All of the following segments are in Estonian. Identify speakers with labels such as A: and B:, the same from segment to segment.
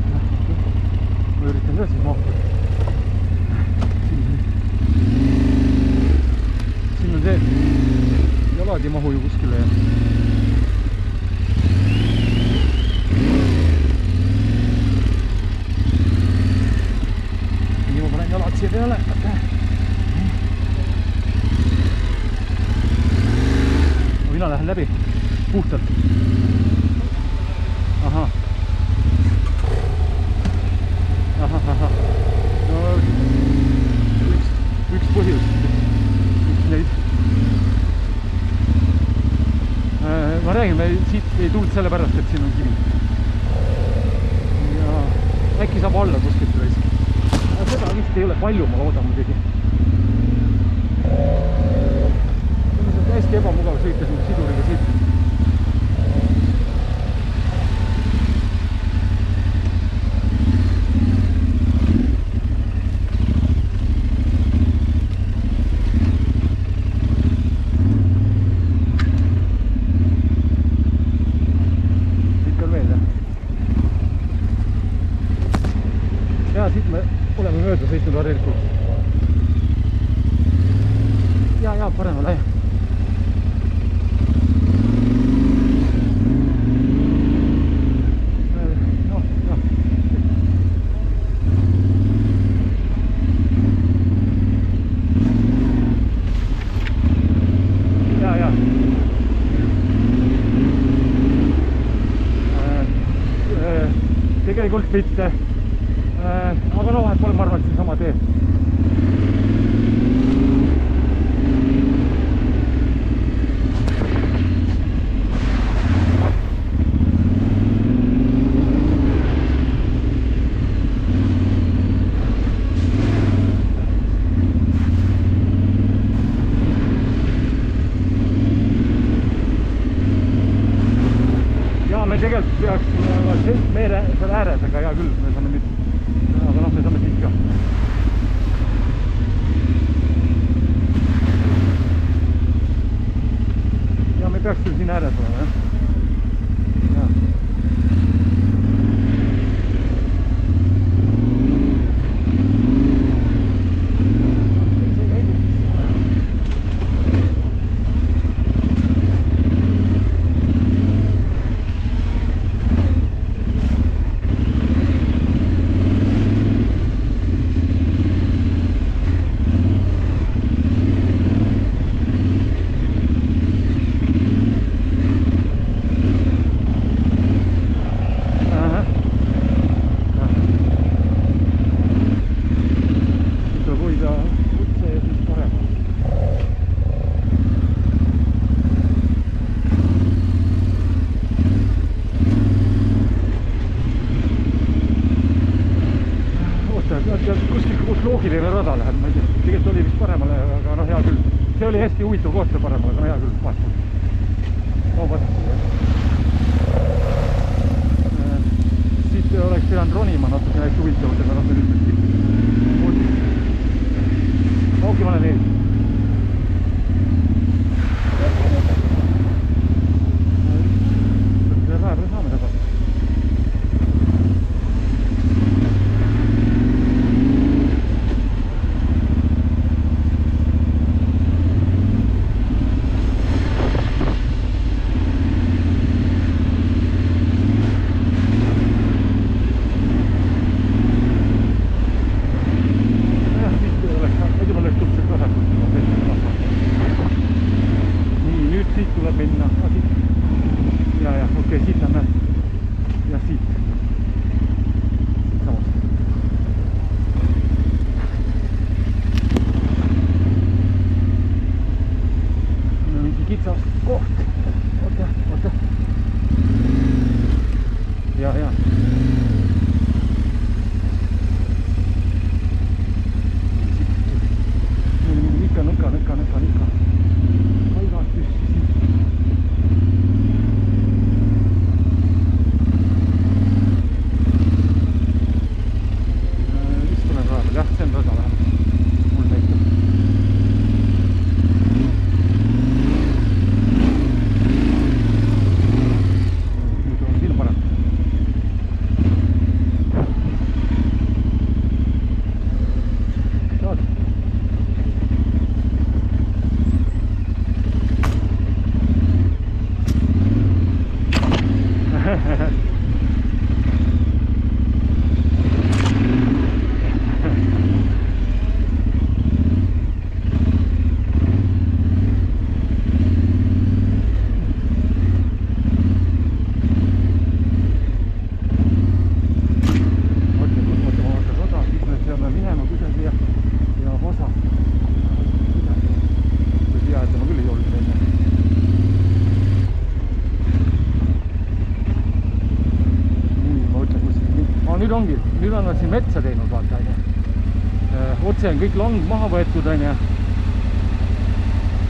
A: ma üritan ka siis mahtuda. Siin on see, jalad ei mahu ju kuskile ja nii ma panen jalad siia peale. Mina lähen läbi puhtalt. Ahah. No, üks põhjus. Neid. Ma räägin, me siit ei tulnud selle pärast, et siin on kivi. Ja äkki saab alla kuskilt raisk. Seda vist ei ole palju, ma loodan muidugi. See on hästi ebamugav sõita siin siduriga siit. Siit me oleme mööda sõitnud harilikult. Ja paremale. Ja. Tegelikult mitte. Aga no vahet pole, ma arvan, et see sama tee. Ja me tegelikult peaks mere seal ääres, aga hea küll, me saame nüüd. Aga noh, me saame siit ka. Ja me peaks küll siin ääres olema, jah. Kuskil loogiline rada läheb, ma ei tea, tegelikult oli vist paremale, aga noh, hea küll. See oli hästi huvitav koht see paremale, aga no hea küll, vahet. Siit oleks pidanud ronima natuke hästi huvitavalt, aga noh, nüüd Auki ma olen ees. Praegu saame tagasi. nüüd on nad siin metsa teinud, vaata, otse on kõik lang maha võetud, on ju.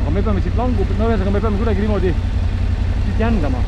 A: Aga me peame siit langu, no ühesõnaga me peame kuidagi niimoodi siit jändama.